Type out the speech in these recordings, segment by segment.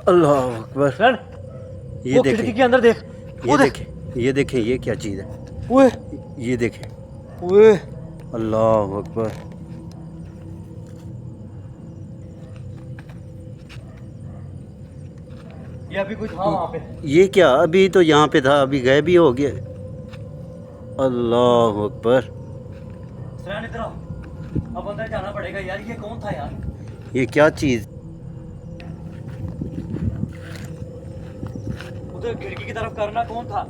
अल्लाह Akbar. Friend ये वो देखें, खिड़की के अंदर देख। ये वो देख। देखें, ये देखें, ये क्या चीज़ है? ओए ये देखें। ओए अल्लाह अकबर। ये अभी कुछ था वहाँ पे। ये क्या? अभी तो यहाँ पे था, अभी गायब ही हो गया। अल्लाह अकबर। फ्रेंड इधर आओ, अब अंदर जाना पड़ेगा यार। ये कौन था यार? ये क्या चीज़? उधर खिड़की की तरफ करना कौन था?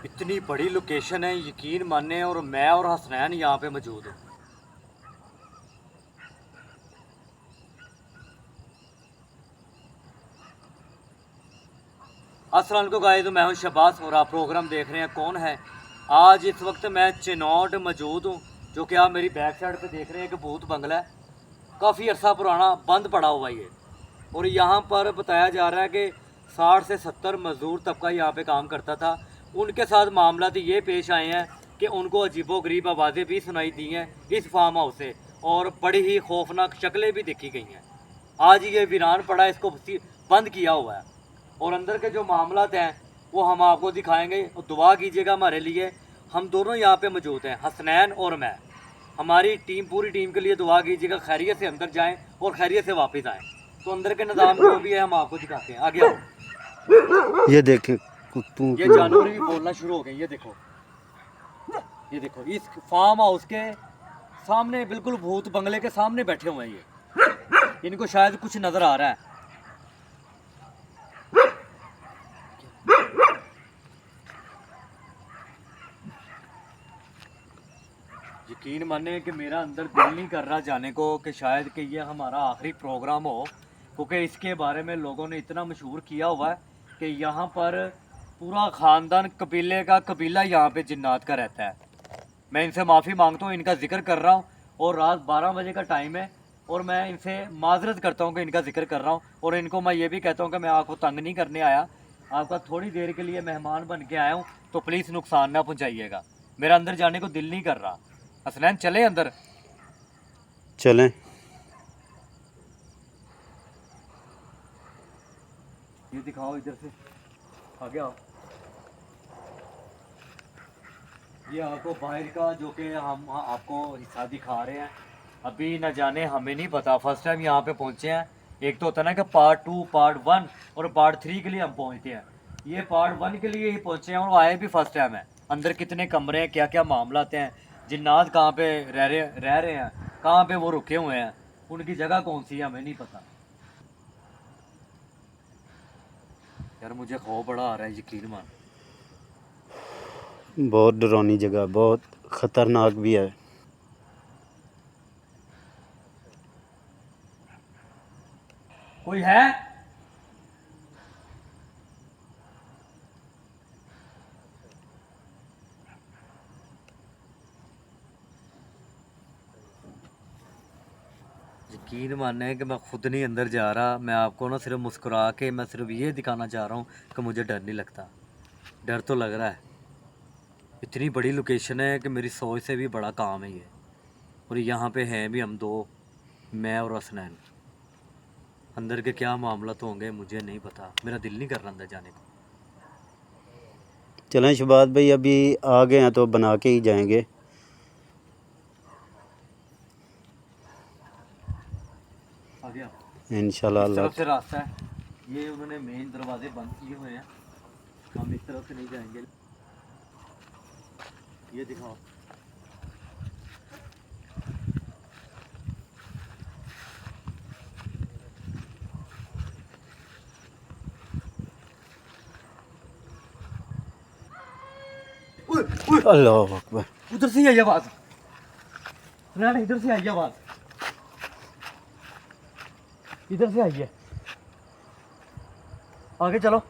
इतनी बड़ी लोकेशन है, यकीन माने, और मैं और हसनैन यहाँ पे मौजूद हूँ। अस्सलाम वालेकुम गाइस, तो मैं हूँ शहबाज और आप प्रोग्राम देख रहे हैं कौन है। आज इस वक्त मैं चिनौट मौजूद हूँ, जो कि आप मेरी बैक साइड पे देख रहे हैं कि भूत बंगला है। काफ़ी अरसा पुराना बंद पड़ा हुआ ये। और यहाँ पर बताया जा रहा है कि 60 से 70 मज़दूर तबका यहाँ पे काम करता था। उनके साथ मामला तो ये पेश आए हैं कि उनको अजीबोगरीब आवाज़ें भी सुनाई दी हैं इस फार्म हाउस से, और बड़ी ही खौफनाक शक्लें भी देखी गई हैं। आज ये वीरान पड़ा है, इसको बंद किया हुआ है, और अंदर के जो मामलात हैं वो हम आपको दिखाएंगे। और दुआ कीजिएगा हमारे लिए। हम दोनों यहाँ पे मौजूद हैं, हसनैन और मैं। हमारी टीम, पूरी टीम के लिए दुआ कीजिएगा, खैरियत से अंदर जाएं और खैरियत से वापस आएं। तो अंदर के निज़ाम जो भी है हम आपको दिखाते हैं। आगे आओ। ये देखें, कुत्तों ये की। जानवर भी बोलना शुरू हो गए। ये देखो, ये देखो, इस फार्म हाउस के सामने, बिल्कुल भूत बंगले के सामने बैठे हुए हैं ये। इनको शायद कुछ नज़र आ रहा है। यकीन माने कि मेरा अंदर दिल नहीं कर रहा जाने को, कि शायद कि ये हमारा आखिरी प्रोग्राम हो, क्योंकि इसके बारे में लोगों ने इतना मशहूर किया हुआ है कि यहाँ पर पूरा ख़ानदान, कबीले का कबीला यहाँ पे जिन्नात का रहता है। मैं इनसे माफ़ी मांगता हूँ, इनका जिक्र कर रहा हूँ, और रात 12 बजे का टाइम है, और मैं इनसे माजरत करता हूँ कि इनका जिक्र कर रहा हूँ। और इनको मैं ये भी कहता हूँ कि मैं आपको तंग नहीं करने आया, आपका थोड़ी देर के लिए मेहमान बन के आया हूँ, तो प्लीज़ नुकसान ना पहुँचाइएगा। मेरा अंदर जाने को दिल नहीं कर रहा। हसनैन चले अंदर। चलें। ये दिखाओ, इधर से आगे आओ। ये आपको बाहर का, जो कि हम आपको हिस्सा दिखा रहे हैं। अभी न जाने, हमें नहीं पता, फर्स्ट टाइम यहाँ पे पहुँचे हैं। एक तो होता है ना कि पार्ट 2, पार्ट 1 और पार्ट 3 के लिए हम पहुँचते हैं। ये पार्ट 1 के लिए ही पहुँचे हैं, और आए भी फर्स्ट टाइम है। अंदर कितने कमरे हैं, क्या क्या मामला हैं, जिन्नात कहाँ पे रह रहे हैं, कहाँ पे वो रुके हुए हैं, उनकी जगह कौन सी है, हमें नहीं पता। यार मुझे खौफ बड़ा आ रहा है, यकीन मान। बहुत डरावनी जगह, बहुत ख़तरनाक भी है। कोई है? यकीन माने कि मैं खुद नहीं अंदर जा रहा। मैं आपको ना सिर्फ मुस्कुरा के, मैं सिर्फ ये दिखाना चाह रहा हूँ कि मुझे डर नहीं लगता। डर तो लग रहा है, इतनी बड़ी लोकेशन है कि मेरी सोच से भी बड़ा काम है ये। और यहाँ पे हैं भी हम दो, मैं और हसनैन। अंदर के क्या मामला तो होंगे मुझे नहीं पता, मेरा दिल नहीं कर रहा अंदर जाने को। चलें शहबाज भाई, अभी आ गए हैं तो बना के ही जाएंगे। आ गया। इंशाल्लाह इस अल्लाह। तरफ से रास्ता है, ये उन्होंने मेन दरवाजे बंद किए हुए हैं, हम इस तरफ से नहीं जाएंगे। ये दिखाओ। अल्लाह अकबर। उधर से आई आवाज, ना इधर से आई आवाज, इधर से आई है। आगे चलो।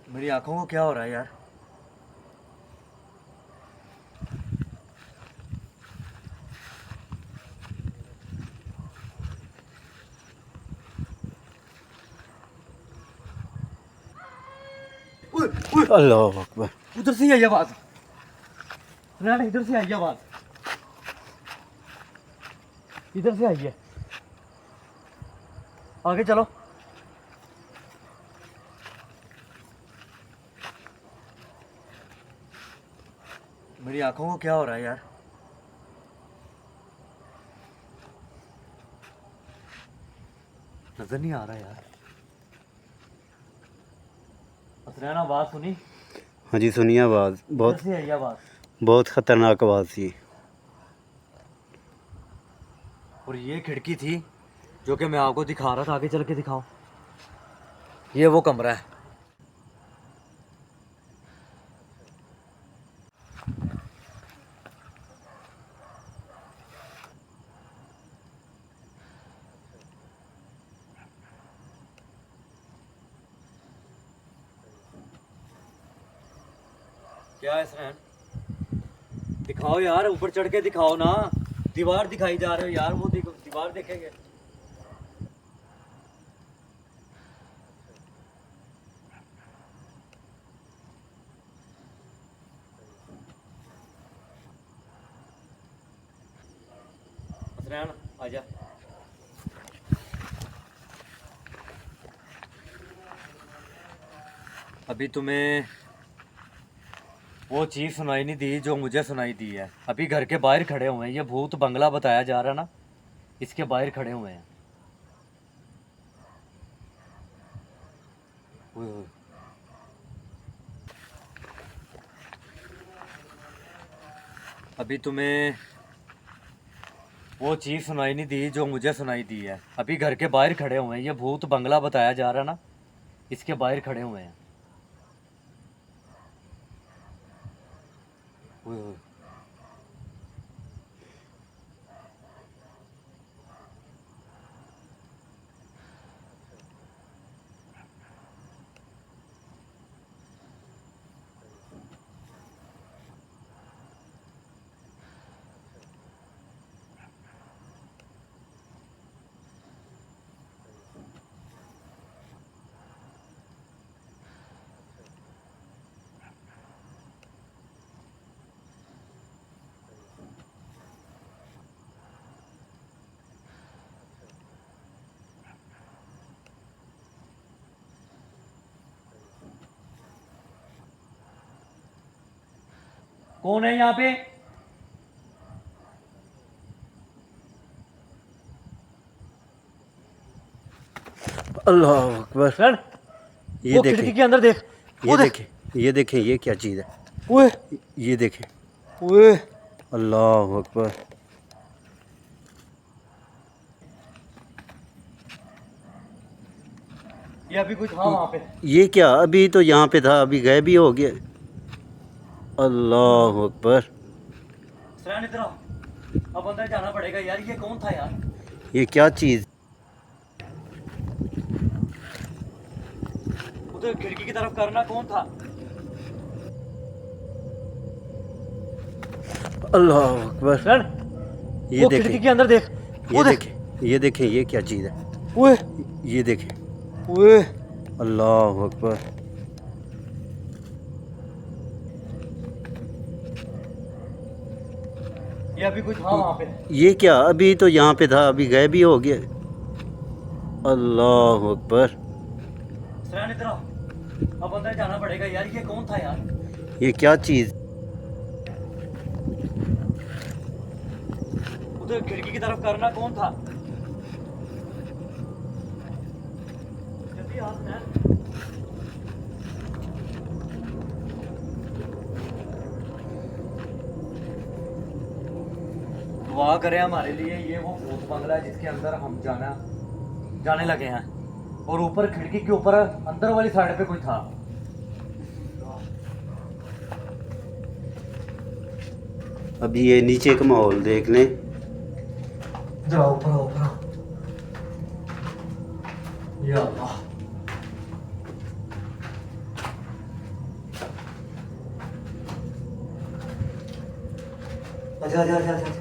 मेरी आंखों को क्या हो रहा है यार? अल्लाह अकबर। उधर से आई आवाज, ना इधर से आई आवाज, इधर से आई है। आगे चलो। मेरी आंखों को क्या हो रहा है यार? नजर नहीं आ रहा यार। हसनैन आवाज सुनी? हाँ जी सुनिए आवाज़, इधर बहुत से आई आवाज। बहुत ख़तरनाक आवाज़ थी। और ये खिड़की थी जो कि मैं आपको दिखा रहा था, आगे चल के दिखाओ। ये वो कमरा है। क्या है हसनैन? दिखाओ यार, ऊपर चढ़ के दिखाओ ना। दीवार दिखाई जा रहे हो यार, वो देखो दीवार देखेंगे। हसनैन आजा। अभी तुम्हें वो चीज़ सुनाई नहीं दी जो मुझे सुनाई दी है। अभी घर के बाहर खड़े हुए हैं, ये भूत बंगला बताया जा रहा है ना, इसके बाहर खड़े हुए हैं। ओए ओए। अभी तुम्हें वो चीज़ सुनाई नहीं दी जो मुझे सुनाई दी है। अभी घर के बाहर खड़े हुए हैं, ये भूत बंगला बताया जा रहा है ना, इसके बाहर खड़े हुए हैं। ओए ओए। कौन है यहाँ पे? अल्लाह अकबर। सर, ये वो देखें, खिड़की के अंदर देख। ये वो देख। देखें, ये देखें, ये क्या चीज़ है? ओए ये देखें। ओए। अल्लाह अकबर। ये अभी कुछ था वहाँ पे। ये क्या? अभी तो यहाँ पे था, अभी गायब ही हो गया। अल्लाह अकबर। सर इधर आओ, अब अंदर जाना पड़ेगा यार। ये कौन था यार? ये क्या चीज़? उधर खिड़की की तरफ करना, कौन था? अल्लाह अकबर। सर, ये वो देखें, खिड़की के अंदर देख। ये वो देख। देखें, ये देखें, ये क्या चीज़ है? ओए ये देखें। ओए अल्लाह अकबर। ये अभी कुछ था वहाँ पे। ये क्या, अभी तो यहाँ पे था, अभी गायब भी हो गया। अल्लाह अकबर। सरान इधर आओ, अब अंदर जाना पड़ेगा यार। ये कौन था यार? ये क्या चीज़? उधर खिड़की की तरफ करना, कौन था? जल्दी आ सरान। दुआ करें हमारे लिए, ये वो भूत बंगला है जिसके अंदर हम जाने लगे हैं। और ऊपर खिड़की के ऊपर अंदर वाली साइड पे कोई था। अभी ये नीचे का माहौल देख लें। जाओ ऊपर आओ, ऊपर आओ। या अल्लाह। अच्छा अच्छा अच्छा अच्छा।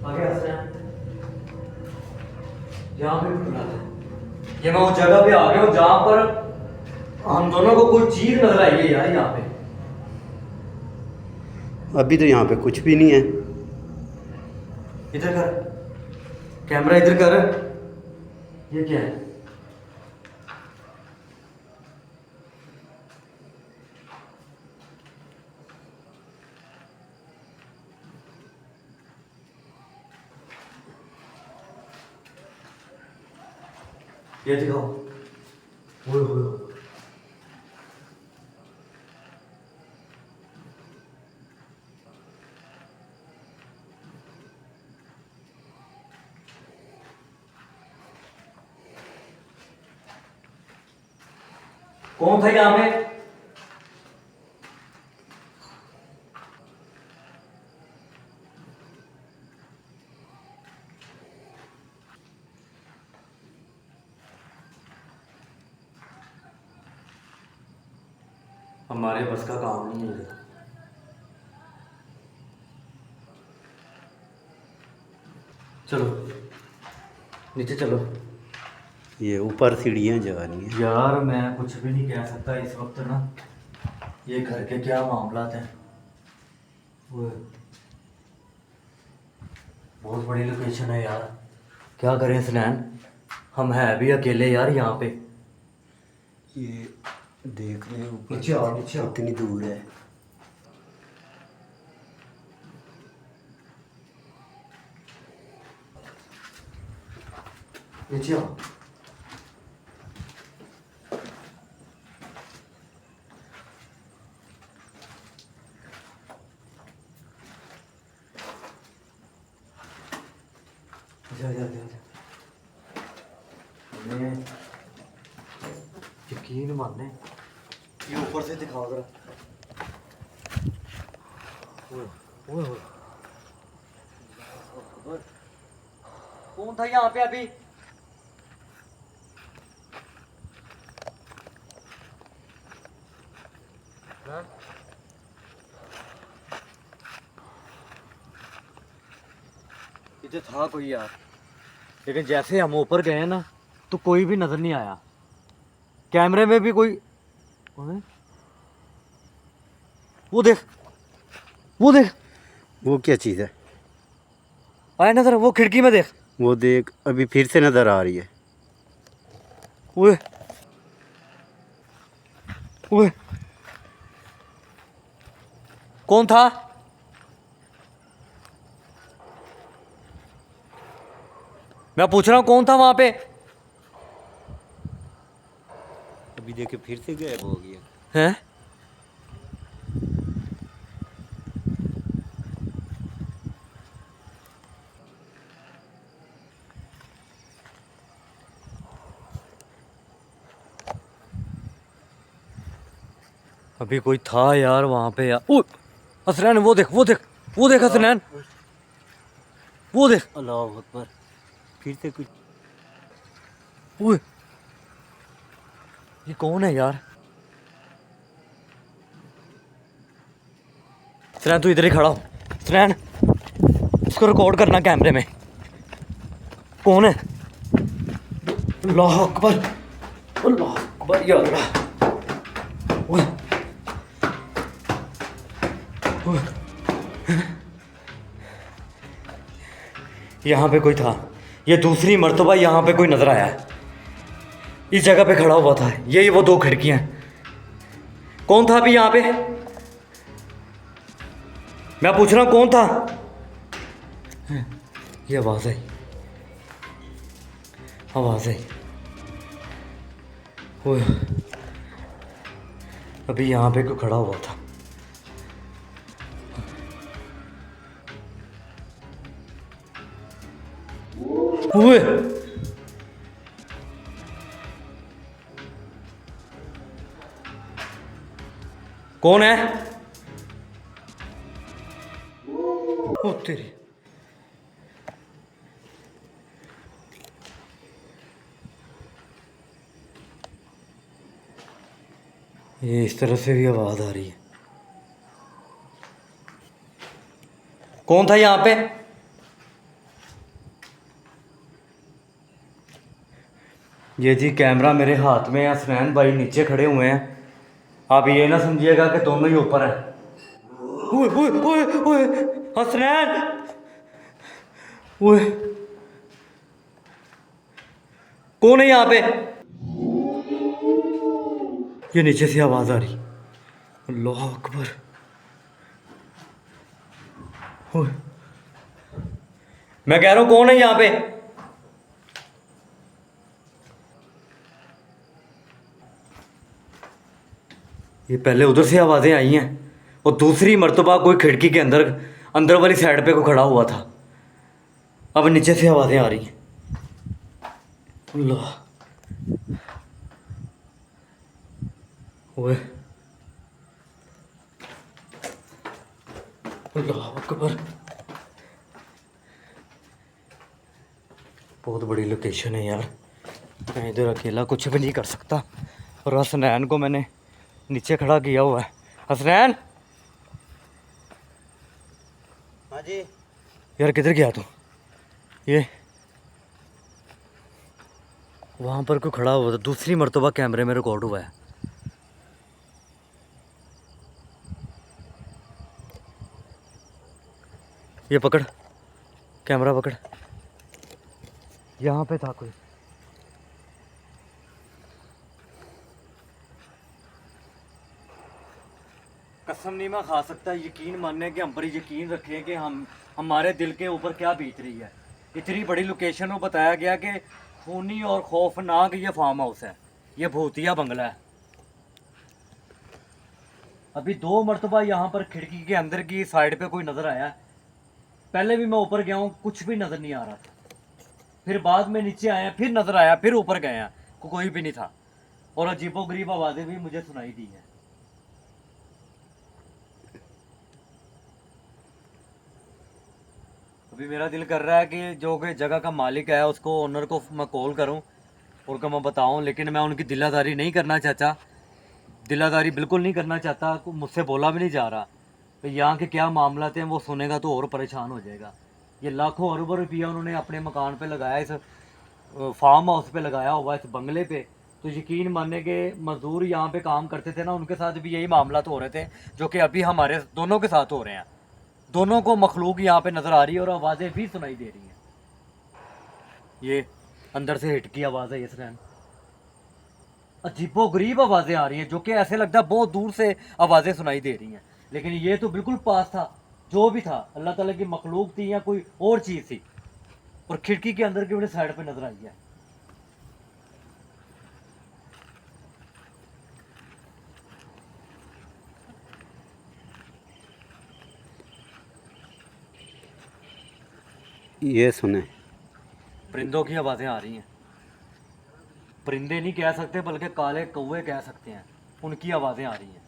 आगे हंस रहे हैं। यहाँ पे भी खुला था। ये मैं उस जगह पे आ गया हूँ जहाँ पर हम दोनों को कोई चीज नजर आई है यार यहाँ पे। अभी तो यहाँ पे कुछ भी नहीं है। इधर कर कैमरा, इधर कर। ये क्या है? ये दिखाओ। ओए होए। कौन था यहाँ पे? हमारे बस का काम नहीं है। चलो नीचे चलो। ये ऊपर सीढ़ियाँ जा रही हैं। यार मैं कुछ भी नहीं कह सकता इस वक्त ना। ये घर के क्या मामला हैं। वो बहुत बड़ी लोकेशन है यार। क्या करें सनैन, हम है भी अकेले यार यहाँ पे। ये देख रहे हो ऊपर नीचे आओ, नीचे आओ। कितनी दूर है। नीचे आओ। जा जा जा जा। हमें यकीन मानने, ये ऊपर से दिखाओ जरा। ओए ओए ओए। कौन था यहाँ पे अभी? हाँ? इधर था कोई यार, लेकिन जैसे हम ऊपर गए ना तो कोई भी नजर नहीं आया। कैमरे में भी कोई। कौन है? वो देख, वो देख। वो क्या चीज़ है? आया नजर, वो खिड़की में देख। वो देख, अभी फिर से नज़र आ रही है। ओए ओए। कौन था? मैं पूछ रहा हूँ कौन था वहां पे? अभी देखे फिर से गायब हो गया। हैं? अभी कोई था यार वहां पे यार। ओ हसनैन, वो देख, वो देख, वो देख हसनैन, वो देख। अल्लाह अकबर। फिर से कुछ। ओए ये कौन है यार? सुनैन तू इधर ही खड़ा हो। सुनैन इसको रिकॉर्ड करना कैमरे में। कौन है? अल्लाह अकबर, अल्लाह अकबर या अल्लाह। ओए, ओए। यहाँ पे कोई था, ये दूसरी मर्तबा यहाँ पे कोई नजर आया है। इस जगह पे खड़ा हुआ था, ये वो दो खिड़कियां हैं। कौन था अभी यहाँ पे? मैं पूछ रहा हूँ कौन था? ये आवाज आई, आवाज आई। ओए, अभी यहाँ पे कोई खड़ा हुआ था। ओए, कौन है? ओ तेरी, ये इस तरफ से भी आवाज आ रही है। कौन था यहाँ पे? ये जी कैमरा मेरे हाथ में है, सुनैन भाई नीचे खड़े हुए हैं। आप ये ना समझिएगा कि दोनों ही ऊपर हैं। ओए ओए ओए ओए, हाँ सुनैन, ओए कौन है यहाँ पे? ये नीचे से आवाज आ रही। अल्लाह अकबर। ओए, मैं कह रहा हूँ कौन है यहाँ पे? ये पहले उधर से आवाजें आई हैं और दूसरी मर्तबा कोई खिड़की के अंदर अंदर वाली साइड पे को खड़ा हुआ था। अब नीचे से आवाजें आ रही हैं। अल्लाह, ओए, अल्लाह अकबर। बहुत बड़ी लोकेशन है यार, मैं इधर अकेला कुछ भी नहीं कर सकता। और हसनैन को मैंने नीचे खड़ा किया हुआ है। हसनैन, हाँ जी। यार किधर गया तू? ये वहाँ पर कोई खड़ा हुआ था, दूसरी मर्तबा कैमरे में रिकॉर्ड हुआ है। ये पकड़, कैमरा पकड़। यहाँ पे था कोई। कसम नहीं मैं खा सकता, यकीन मानने के हम पर यकीन रखें कि हमारे दिल के ऊपर क्या बीत रही है। इतनी बड़ी लोकेशन में बताया गया कि खूनी और खौफनाक ये फार्म हाउस है, ये भूतिया बंगला है। अभी 2 मरतबा यहाँ पर खिड़की के अंदर की साइड पे कोई नज़र आया। पहले भी मैं ऊपर गया हूँ, कुछ भी नज़र नहीं आ रहा था। फिर बाद में नीचे आया, फिर नज़र आया, फिर ऊपर गया, कोई भी नहीं था। और अजीबोगरीब आवाज़ें भी मुझे सुनाई दी हैं। अभी मेरा दिल कर रहा है कि जो कि जगह का मालिक है उसको, ओनर को मैं कॉल करूं और मैं बताऊं, लेकिन मैं उनकी दिलादारी नहीं करना चाहता। दिलादारी बिल्कुल नहीं करना चाहता, मुझसे बोला भी नहीं जा रहा। तो यहाँ के क्या मामला थे वो सुनेगा तो और परेशान हो जाएगा। ये लाखों अरबों रुपया उन्होंने अपने मकान पे लगाया, इस फार्म हाउस पे लगाया हुआ, इस बंगले पे। तो यकीन मानने के मजदूर यहाँ पे काम करते थे ना, उनके साथ भी यही मामला तो हो रहे थे जो कि अभी हमारे दोनों के साथ हो रहे हैं। दोनों को मखलूक यहाँ पे नज़र आ रही है और आवाज़ें भी सुनाई दे रही हैं। ये अंदर से हिट की आवाज़ है, ये सुनैन, अजीबो गरीब आवाज़ें आ रही हैं जो कि ऐसे लगता है बहुत दूर से आवाज़ें सुनाई दे रही हैं, लेकिन ये तो बिल्कुल पास था। जो भी था अल्लाह ताला की मखलूक थी या कोई और चीज़ थी, और खिड़की के अंदर की उन्हें साइड पे नजर आई है। ये सुने, परिंदों की आवाज़ें आ रही हैं। परिंदे नहीं कह सकते बल्कि काले कौवे कह सकते हैं, उनकी आवाज़ें आ रही हैं।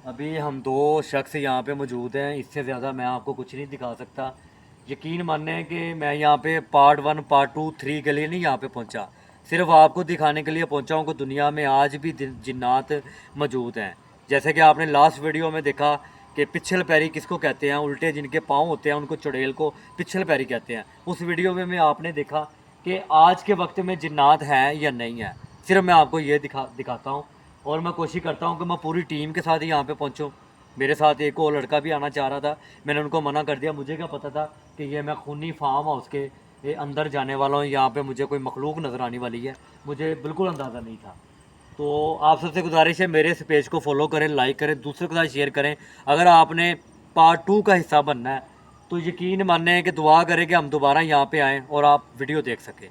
अभी हम 2 शख्स यहाँ पे मौजूद हैं, इससे ज़्यादा मैं आपको कुछ नहीं दिखा सकता। यकीन माने कि मैं यहाँ पे पार्ट 1 पार्ट 2 3 के लिए नहीं यहाँ पे पहुँचा, सिर्फ आपको दिखाने के लिए पहुंचा हूं कि दुनिया में आज भी जिन्नात मौजूद हैं। जैसे कि आपने लास्ट वीडियो में देखा कि पिछल पैरी किसको कहते हैं, उल्टे जिनके पाँव होते हैं उनको चुड़ैल को पिछल पैरी कहते हैं। उस वीडियो में आपने देखा कि आज के वक्त में जिन्नात हैं या नहीं है। सिर्फ मैं आपको ये दिखाता हूँ और मैं कोशिश करता हूँ कि मैं पूरी टीम के साथ ही यहाँ पे पहुँचूँ। मेरे साथ एक और लड़का भी आना चाह रहा था, मैंने उनको मना कर दिया। मुझे क्या पता था कि ये मैं खूनी फार्म हाउस के अंदर जाने वाला हूँ, यहाँ पे मुझे कोई मखलूक नज़र आने वाली है, मुझे बिल्कुल अंदाज़ा नहीं था। तो आप सबसे गुजारिश है मेरे इस पेज को फॉलो करें, लाइक करें, दूसरों के साथ शेयर करें। अगर आपने पार्ट 2 का हिस्सा बनना है तो यकीन माने कि दुआ करें कि हम दोबारा यहाँ पे आएँ और आप वीडियो देख सकें।